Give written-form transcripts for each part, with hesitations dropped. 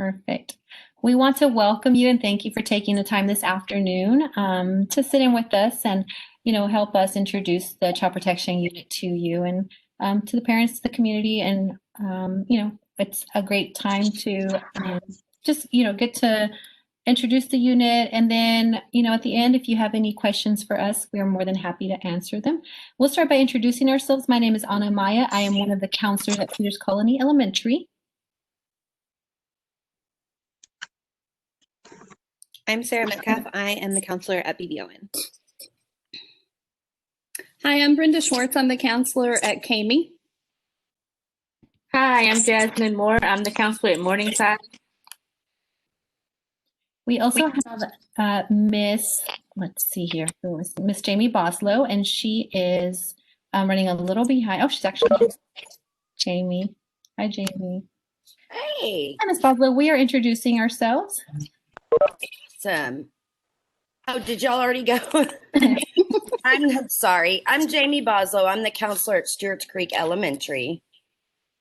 Perfect. We want to welcome you and thank you for taking the time this afternoon to sit in with us and, help us introduce the Child Protection Unit to you and to the parents, the community, and, it's a great time to just, get to introduce the unit. And then, at the end, if you have any questions for us, we are more than happy to answer them. We'll start by introducing ourselves. My name is Anna Maya. I am one of the counselors at Peters Colony Elementary. I'm Sarah Metcalf. I am the counselor at BBON. Hi, I'm Brenda Schwartz. I'm the counselor at CAMI. Hi, I'm Jasmine Moore. I'm the counselor at Morningside. We also have Miss Jamie Boslow, and she is running a little behind. Oh, she's actually Jamie. Hi, Jamie. Hey. Hi, Miss Boslow. We are introducing ourselves. Awesome. Oh, did y'all already go? I'm sorry. I'm Jamie Boslow. I'm the counselor at Stewart's Creek Elementary.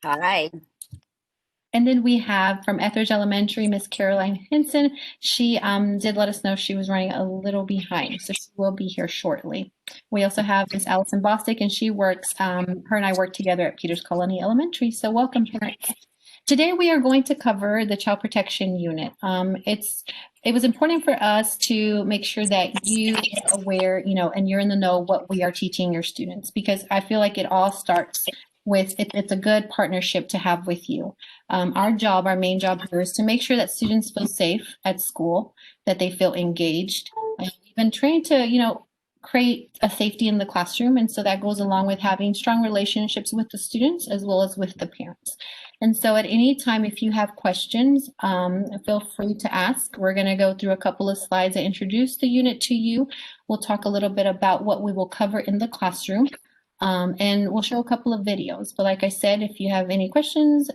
Hi. And then we have from Etheridge Elementary, Miss Caroline Henson. She did let us know she was running a little behind, so she will be here shortly. We also have Miss Allison Bostic, and she works, her and I work together at Peters Colony Elementary, so welcome, parents. Today we are going to cover the Child Protection Unit. It was important for us to make sure that you are aware, and you're in the know what we are teaching your students, because I feel like it all starts with, it's a good partnership to have with you. Our main job here is to make sure that students feel safe at school, that they feel engaged. And we've been trained to, create a safety in the classroom. And so that goes along with having strong relationships with the students as well as with the parents. And so at any time, if you have questions, feel free to ask. We're going to go through a couple of slides that introduce the unit to you. We'll talk a little bit about what we will cover in the classroom. And we'll show a couple of videos. But like I said, if you have any questions,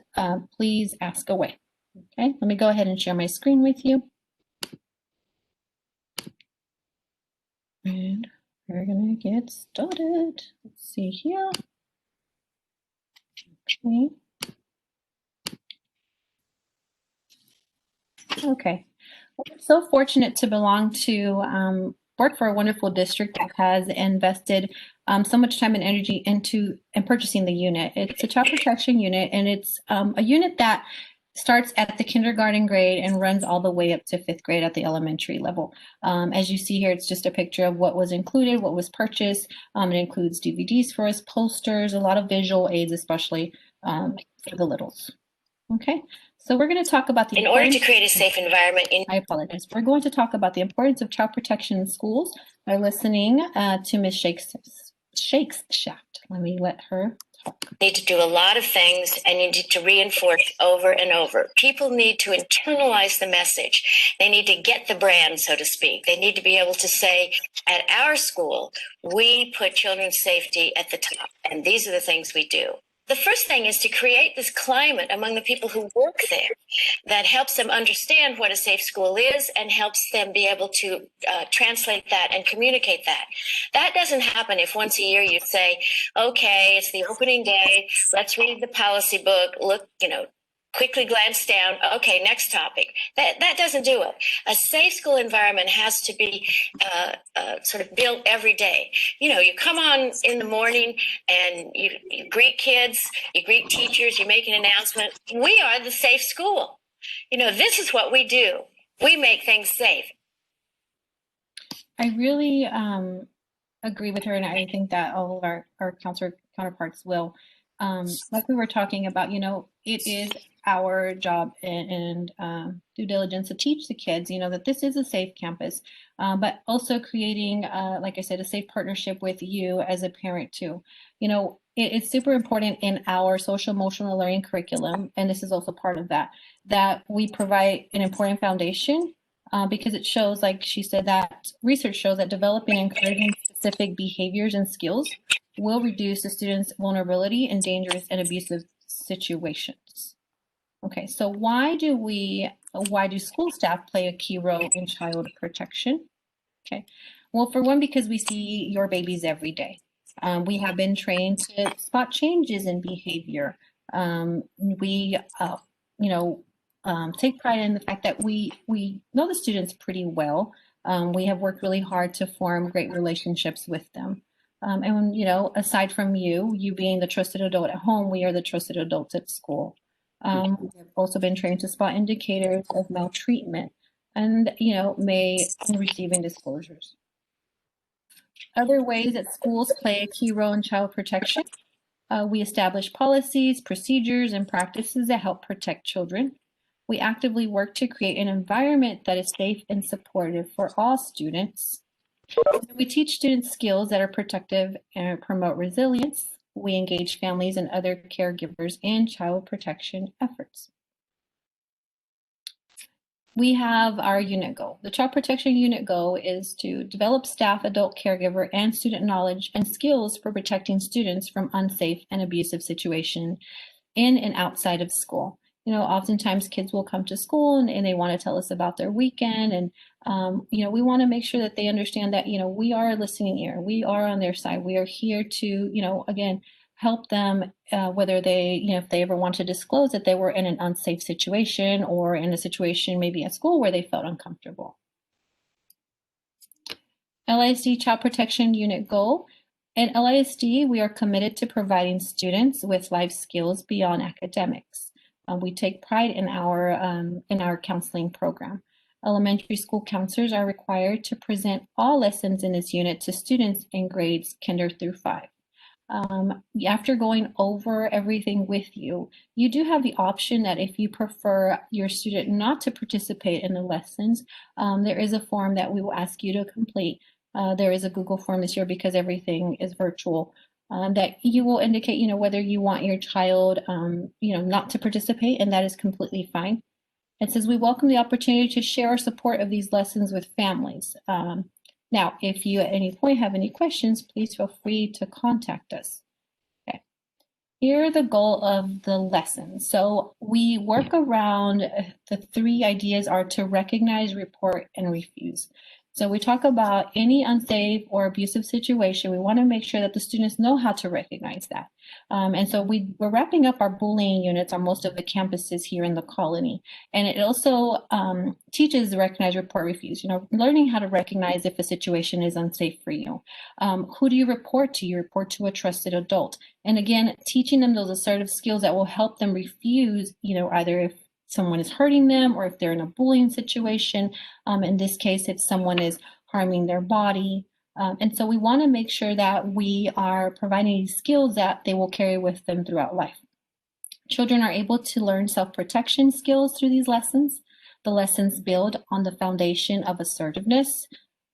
please ask away. Okay, let me go ahead and share my screen with you. And we're gonna get started. Let's see here. Okay. Okay. We're so fortunate to belong to work for a wonderful district that has invested so much time and energy into purchasing the unit. It's a child protection unit, and it's a unit that starts at the kindergarten grade and runs all the way up to 5th grade at the elementary level. As you see here, it's just a picture of what was included, what was purchased. It includes DVDs for us, posters, a lot of visual aids, especially for the littles. Okay, so we're going to talk about in order to create a safe environment. I apologize. We're going to talk about the importance of child protection in schools by listening to Ms. Shakeshaft. Let me let her talk. You need to do a lot of things, and you need to reinforce over and over. People need to internalize the message. They need to get the brand, so to speak. They need to be able to say, at our school, we put children's safety at the top, and these are the things we do. The first thing is to create this climate among the people who work there that helps them understand what a safe school is and helps them be able to translate that and communicate that. That doesn't happen if once a year you say, okay, it's the opening day, let's read the policy book, look, quickly glance down. Okay, next topic. That doesn't do it. A safe school environment has to be sort of built every day. You come on in the morning and you greet kids, you greet teachers, you make an announcement. We are the safe school. This is what we do. We make things safe. I really agree with her, and I think that all of our counselor counterparts will. Like we were talking about, it is our job and due diligence to teach the kids, that this is a safe campus, but also creating, like I said, a safe partnership with you as a parent too. It's super important in our social emotional learning curriculum, and this is also part of that we provide an important foundation because it shows, like she said, that research shows that developing and encouraging specific behaviors and skills will reduce the student's vulnerability in dangerous and abusive situations. Okay, so why do school staff play a key role in child protection? Okay, well, for one, because we see your babies every day. We have been trained to spot changes in behavior. We, take pride in the fact that we know the students pretty well. We have worked really hard to form great relationships with them. And you know, aside from you being the trusted adult at home, we are the trusted adults at school. We've also been trained to spot indicators of maltreatment and, you know, may receiving disclosures. Other ways that schools play a key role in child protection. We establish policies, procedures, and practices that help protect children. We actively work to create an environment that is safe and supportive for all students. We teach students skills that are protective and promote resilience. We engage families and other caregivers in child protection efforts. We have our unit goal. The child protection unit goal is to develop staff, adult caregiver, and student knowledge and skills for protecting students from unsafe and abusive situations in and outside of school. You know, oftentimes kids will come to school and they want to tell us about their weekend. And, you know, we want to make sure that they understand that, you know, we are a listening ear. We are on their side. We are here to, you know, again, help them, whether they, you know, if they ever want to disclose that they were in an unsafe situation or in a situation maybe at school where they felt uncomfortable. LISD Child Protection Unit Goal. At LISD, we are committed to providing students with life skills beyond academics. We take pride in our counseling program. Elementary school counselors are required to present all lessons in this unit to students in grades kinder through 5. After going over everything with you, you do have the option that if you prefer your student not to participate in the lessons, there is a form that we will ask you to complete. There is a Google form this year because everything is virtual. That you will indicate, you know, whether you want your child, you know, not to participate, and that is completely fine. It says we welcome the opportunity to share our support of these lessons with families. Now, if you at any point have any questions, please feel free to contact us. Okay. Here are the goal of the lesson. So we work around the 3 ideas are to recognize, report, and refuse. So we talk about any unsafe or abusive situation. We want to make sure that the students know how to recognize that. And so we're wrapping up our bullying units on most of the campuses here in the colony. And it also teaches the recognize, report, refuse, you know, learning how to recognize if a situation is unsafe for you. Who do you report to? You report to a trusted adult. And again, teaching them those assertive skills that will help them refuse, you know, either if someone is hurting them or if they're in a bullying situation. In this case, if someone is harming their body. And so we want to make sure that we are providing these skills that they will carry with them throughout life. Children are able to learn self-protection skills through these lessons. The lessons build on the foundation of assertiveness,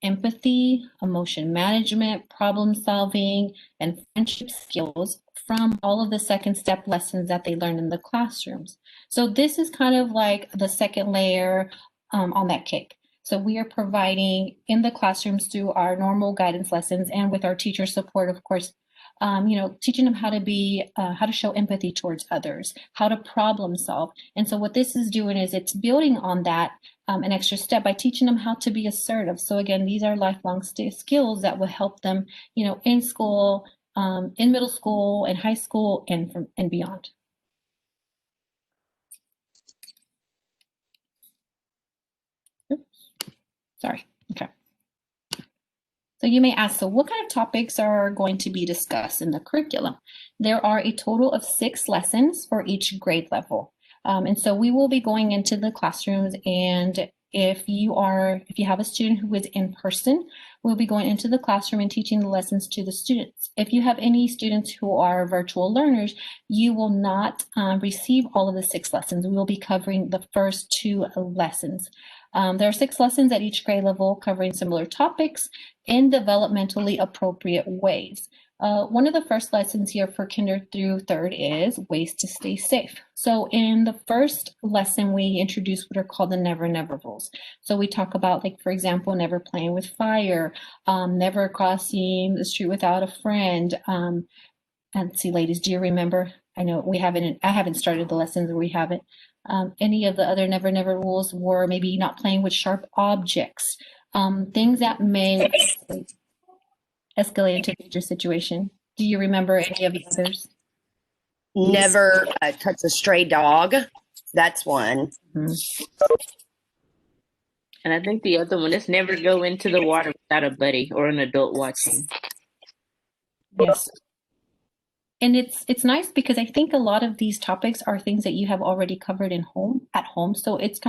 empathy, emotion management, problem solving, and friendship skills from all of the second step lessons that they learn in the classrooms. So this is kind of like the second layer on that cake. So we are providing in the classrooms through our normal guidance lessons and with our teacher support, of course, you know, teaching them how to be, how to show empathy towards others, how to problem solve. And so what this is doing is it's building on that an extra step by teaching them how to be assertive. So again, these are lifelong skills that will help them, you know, in school, in middle school and high school and beyond. Oops. Sorry. Okay. So you may ask, so what kind of topics are going to be discussed in the curriculum? There are a total of 6 lessons for each grade level. And so we will be going into the classrooms, and if you have a student who is in person, we'll be going into the classroom and teaching the lessons to the students. If you have any students who are virtual learners, you will not receive all of the 6 lessons. We will be covering the first 2 lessons. There are 6 lessons at each grade level covering similar topics in developmentally appropriate ways. One of the first lessons here for kinder through 3rd is ways to stay safe. So in the first lesson, we introduce what are called the never, never rules. So we talk about, like, for example, never playing with fire, never crossing the street without a friend. And see, ladies, do you remember? I know I haven't started the lessons, or we haven't. Any of the other never, never rules were maybe not playing with sharp objects, things that may escalate into a dangerous situation. Do you remember any of the others? Never touch a stray dog. That's one. And I think the other one is never go into the water without a buddy or an adult watching. Yes. And it's nice because I think a lot of these topics are things that you have already covered at home. So it's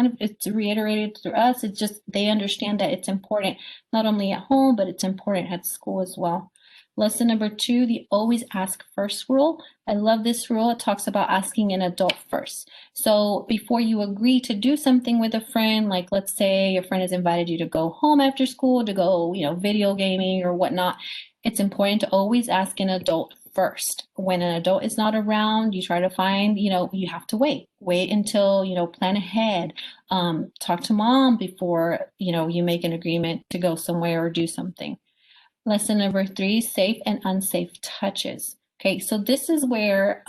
reiterated through us. It's just they understand that it's important not only at home, but it's important at school as well. Lesson number 2, the always ask first rule. I love this rule. It talks about asking an adult first. So before you agree to do something with a friend, like let's say your friend has invited you to go home after school to go, video gaming or whatnot, it's important to always ask an adult first. When an adult is not around, you try to find, you have to wait until, plan ahead, talk to mom before, you make an agreement to go somewhere or do something. Lesson number 3, safe and unsafe touches. Okay, so this is where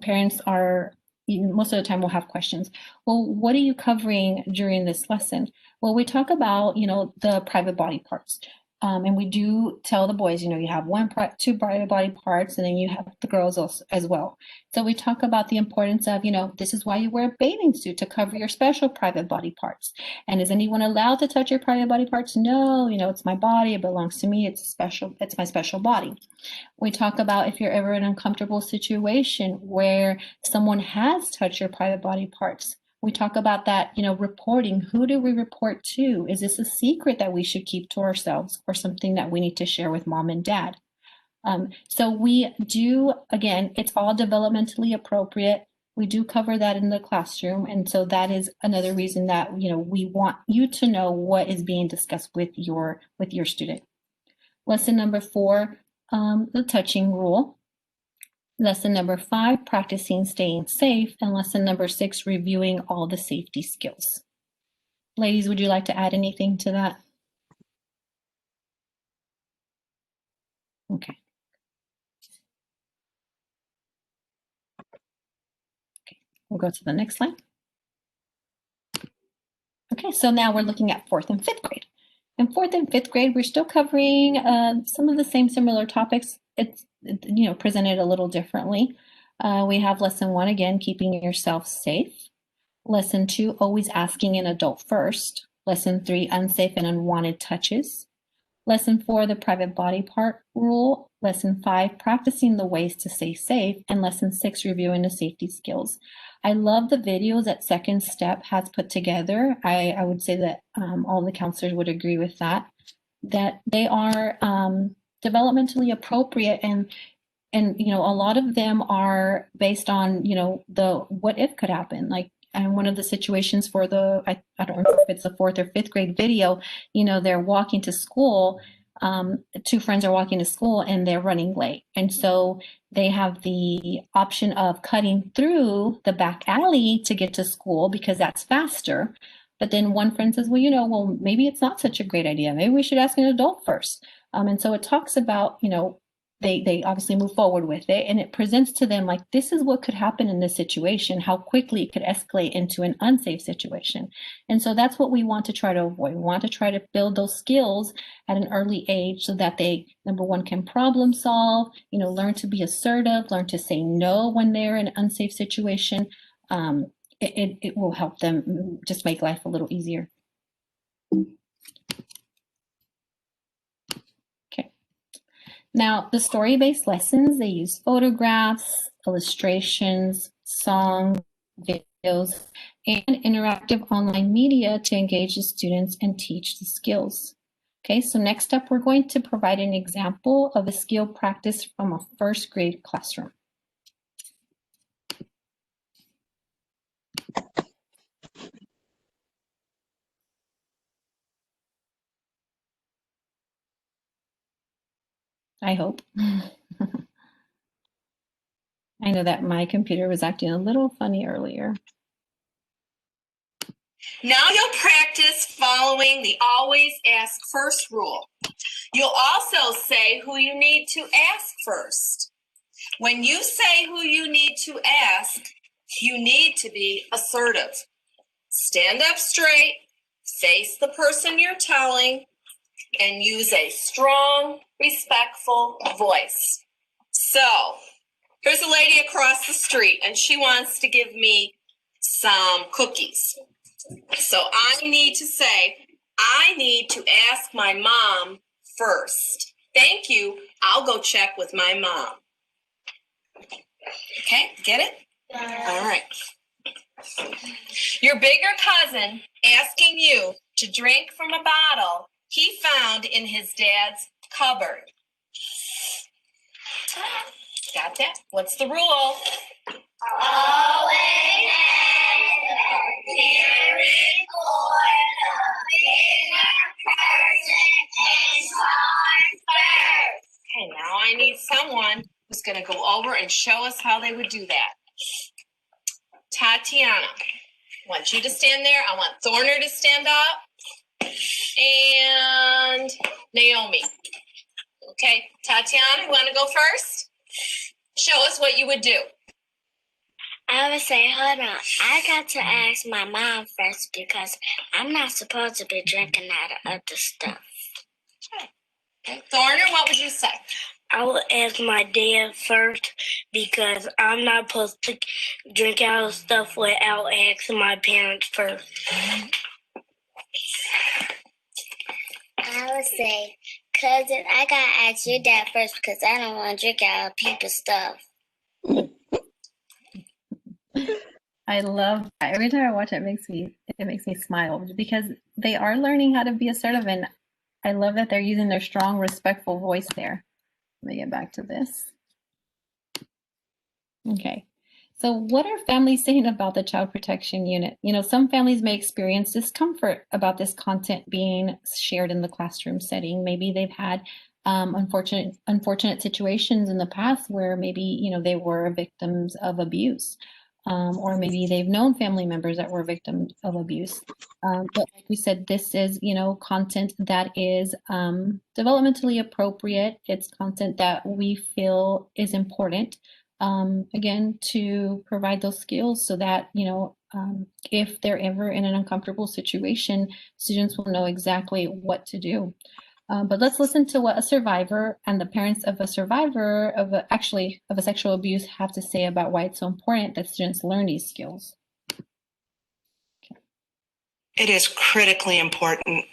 parents are, most of the time will have questions. Well, what are you covering during this lesson? Well, we talk about, the private body parts. And we do tell the boys, you have two private body parts, and then you have the girls also, as well. So we talk about the importance of, this is why you wear a bathing suit, to cover your special private body parts. And is anyone allowed to touch your private body parts? No, it's my body, it belongs to me, it's my special body. We talk about if you're ever in an uncomfortable situation where someone has touched your private body parts. We talk about that, reporting. Who do we report to? Is this a secret that we should keep to ourselves or something that we need to share with mom and dad? So we do, again, it's all developmentally appropriate. We do cover that in the classroom. And so that is another reason that, we want you to know what is being discussed with your student. Lesson number 4, the touching rule. Lesson number 5, practicing staying safe. And lesson number 6, reviewing all the safety skills. Ladies, would you like to add anything to that? Okay. We'll go to the next slide. Okay, so now we're looking at 4th and 5th grade. In 4th and 5th grade, we're still covering some of the same similar topics. It's presented a little differently. We have lesson 1, again, keeping yourself safe. Lesson 2, always asking an adult first. Lesson 3, unsafe and unwanted touches. Lesson 4, the private body part rule. Lesson 5, practicing the ways to stay safe. And lesson 6, reviewing the safety skills. I love the videos that Second Step has put together. I would say that all the counselors would agree with that they are developmentally appropriate, and a lot of them are based on the what if could happen. Like, and one of the situations for I don't know if it's the 4th or 5th grade video, they're walking to school. 2 friends are walking to school and they're running late. And so they have the option of cutting through the back alley to get to school because that's faster. But then one friend says, well, maybe it's not such a great idea. Maybe we should ask an adult first. And so it talks about, they obviously move forward with it, and it presents to them like, this is what could happen in this situation, how quickly it could escalate into an unsafe situation. And so that's what we want to try to avoid. We want to try to build those skills at an early age so that they, number 1, can problem solve, learn to be assertive, learn to say no when they're in an unsafe situation. It will help them just make life a little easier. Now, the story-based lessons, they use photographs, illustrations, songs, videos, and interactive online media to engage the students and teach the skills. Okay, so next up, we're going to provide an example of a skill practice from a 1st grade classroom. I hope. I know that my computer was acting a little funny earlier. Now you'll practice following the always ask first rule. You'll also say who you need to ask first. When you say who you need to ask, you need to be assertive. Stand up straight, face the person you're telling, and use a strong, respectful voice. So, here's a lady across the street, and she wants to give me some cookies. So I need to say, I need to ask my mom first. Thank you. I'll go check with my mom. Okay, get it? All right. Your bigger cousin asking you to drink from a bottle he found in his dad's cupboard. Got that? What's the rule? Always have a caring for the bigger person is hard first. Okay, now I need someone who's going to go over and show us how they would do that. Tatiana, I want you to stand there. I want Thorner to stand up. And Naomi. Okay, Tatiana, you want to go first? Show us what you would do. I would say, hold on, I got to ask my mom first because I'm not supposed to be drinking out of other stuff. Okay. Thorner, what would you say? I would ask my dad first because I'm not supposed to drink out of stuff without asking my parents first. I would say, cousin, I gotta ask your dad first because I don't want to drink out of people's stuff. I love every time I watch it, it makes me smile because they are learning how to be assertive, and I love that they're using their strong, respectful voice there. Let me get back to this. Okay. So what are families saying about the Child Protection Unit? You know, some families may experience discomfort about this content being shared in the classroom setting. Maybe they've had unfortunate situations in the past where maybe, you know, they were victims of abuse. Or maybe they've known family members that were victims of abuse. But like we said, this is, you know, content that is developmentally appropriate. It's content that we feel is important, again, to provide those skills so that, you know, if they're ever in an uncomfortable situation, students will know exactly what to do. But let's listen to what a survivor and the parents of a survivor of a sexual abuse have to say about why it's so important that students learn these skills. Okay. It is critically important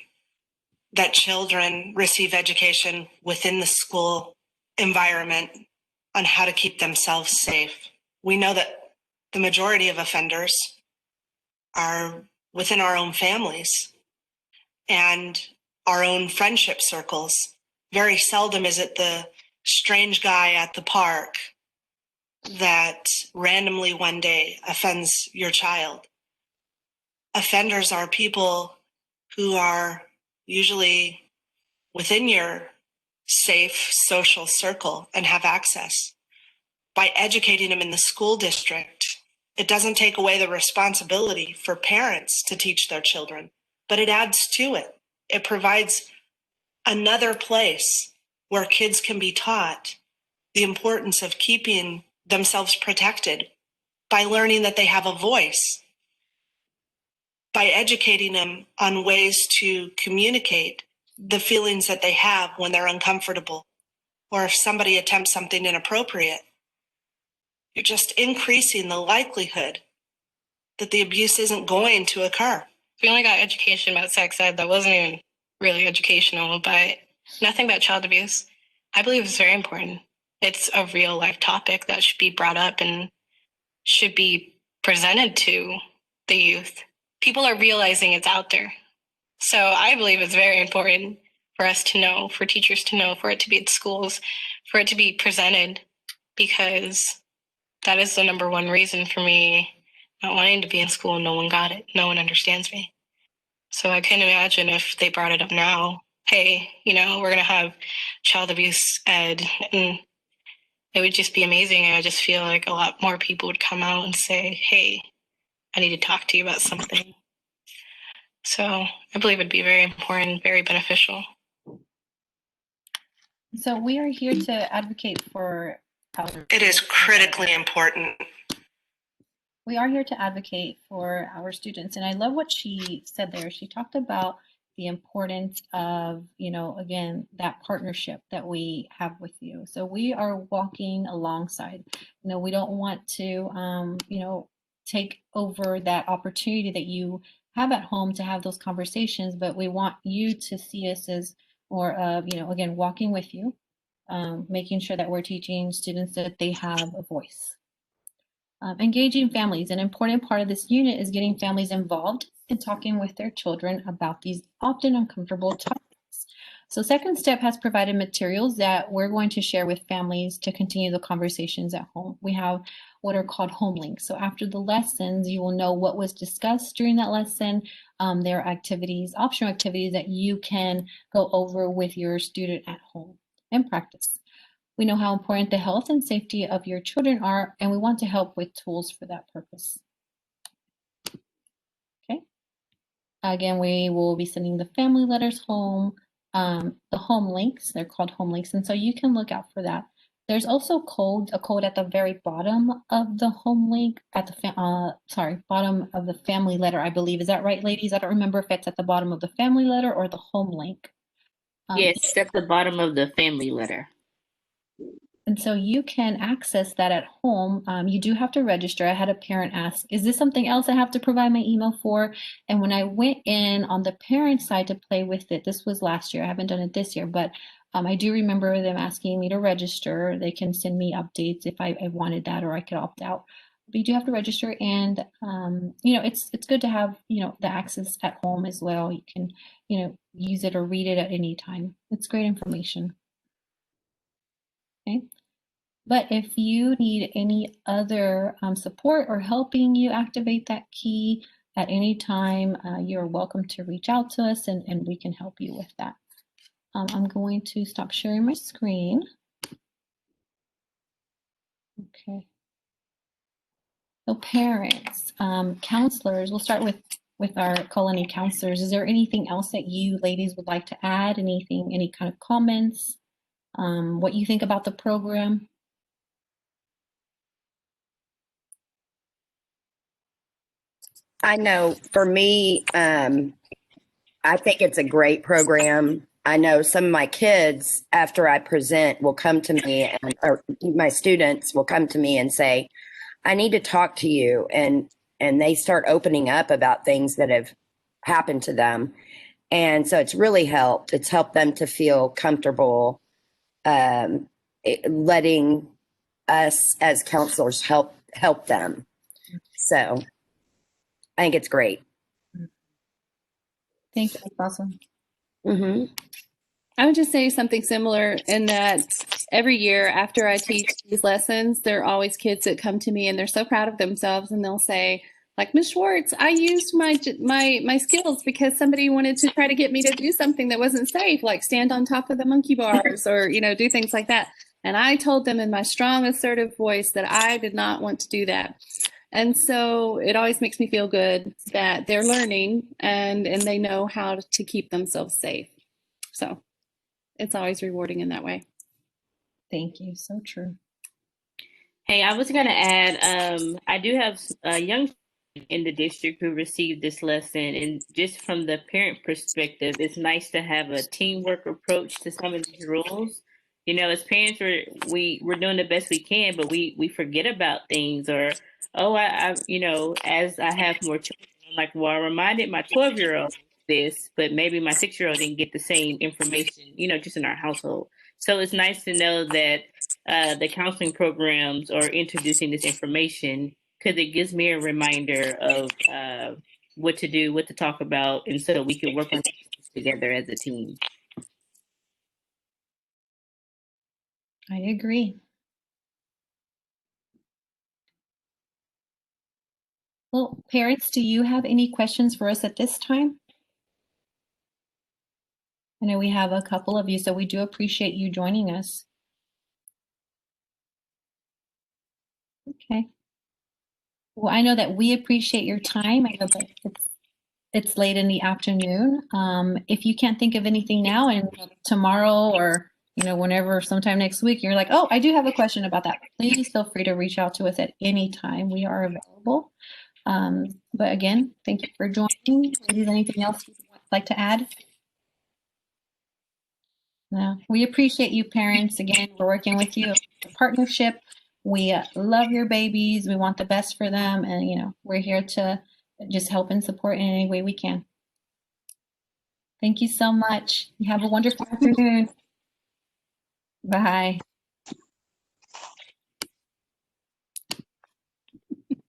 that children receive education within the school environment on how to keep themselves safe. We know that the majority of offenders are within our own families and our own friendship circles. Very seldom is it the strange guy at the park that randomly one day offends your child. Offenders are people who are usually within your safe social circle and have access. By educating them in the school district, it doesn't take away the responsibility for parents to teach their children, but it adds to it. It provides another place where kids can be taught the importance of keeping themselves protected by learning that they have a voice, by educating them on ways to communicate the feelings that they have when they're uncomfortable, or if somebody attempts something inappropriate. You're just increasing the likelihood that the abuse isn't going to occur. We only got education about sex ed that wasn't even really educational, but nothing about child abuse. I believe it's very important. It's a real life topic that should be brought up and should be presented to the youth. People are realizing it's out there. So I believe it's very important for us to know, for teachers to know, for it to be at schools, for it to be presented, because that is the number one reason for me not wanting to be in school. No one got it. No one understands me. So I couldn't imagine if they brought it up now. Hey, you know, we're going to have child abuse ed, and it would just be amazing. I just feel like a lot more people would come out and say, hey, I need to talk to you about something. So I believe it'd be very important, very beneficial. So we are here to advocate for our. It is critically important. We are here to advocate for our students. And I love what she said there. She talked about the importance of, you know, again, that partnership that we have with you. So we are walking alongside. You know, we don't want to, you know, take over that opportunity that you have at home to have those conversations, but we want you to see us as more of, again, walking with you, making sure that we're teaching students that they have a voice. Engaging families. An important part of this unit is getting families involved in talking with their children about these often uncomfortable topics. So Second Step has provided materials that we're going to share with families to continue the conversations at home. We have what are called home links. So after the lessons, you will know what was discussed during that lesson. There are activities, optional activities that you can go over with your student at home and practice. We know how important the health and safety of your children are, and we want to help with tools for that purpose. Okay. Again, we will be sending the family letters home, the home links. They're called home links, and so you can look out for that. There's also a code at the very bottom of the home link, at the bottom of the family letter, I believe. Is that right, ladies? I don't remember if it's at the bottom of the family letter or the home link. Yes, it's at the bottom of the family letter. And so you can access that at home. You do have to register. I had a parent ask, is this something else I have to provide my email for? And when I went in on the parent side to play with it, this was last year. I haven't done it this year, but I do remember them asking me to register. They can send me updates if I wanted that, or I could opt out. But you do have to register, and it's good to have the access at home as well. You can use it or read it at any time. It's great information. Okay. But if you need any other support or helping you activate that key at any time, you're welcome to reach out to us, and we can help you with that. I'm going to stop sharing my screen. Okay. So parents, counselors, we'll start with our Colony counselors. Is there anything else that you ladies would like to add? Anything, any kind of comments? What you think about the program? I know for me, I think it's a great program. I know some of my kids, after I present, will come to me, or my students will come to me and say, I need to talk to you. And they start opening up about things that have happened to them. And so it's really helped. It's helped them to feel comfortable, letting us as counselors help them. So I think it's great. Thank you. That's awesome. Mm-hmm. I would just say something similar in that every year after I teach these lessons, there are always kids that come to me and they're so proud of themselves, and they'll say, like, Ms. Schwartz, I used my skills because somebody wanted to try to get me to do something that wasn't safe, like stand on top of the monkey bars or, do things like that. And I told them in my strong, assertive voice that I did not want to do that. And so it always makes me feel good that they're learning and they know how to keep themselves safe. So it's always rewarding in that way. Thank you. So true. Hey, I was going to add, I do have a young in the district who received this lesson, and just from the parent perspective, it's nice to have a teamwork approach to some of these rules. As parents, we're doing the best we can, but we forget about things, or as I have more children, I'm like, well, I reminded my 12-year-old this, but maybe my 6-year-old didn't get the same information, just in our household. So it's nice to know that the counseling programs are introducing this information, because it gives me a reminder of what to do, what to talk about, and so we can work on things together as a team. I agree. Well, parents, do you have any questions for us at this time? I know we have a couple of you, so we do appreciate you joining us. Okay. Well, I know that we appreciate your time. I know that it's late in the afternoon. If you can't think of anything now, and tomorrow or whenever, sometime next week, you're like, oh, I do have a question about that, please feel free to reach out to us at any time. We are available. But again, thank you for joining. Is anything else you'd like to add? No, we appreciate you, parents. Again, we're working with you. Partnership. We love your babies. We want the best for them. And, you know, we're here to just help and support in any way we can. Thank you so much. You have a wonderful afternoon. Bye.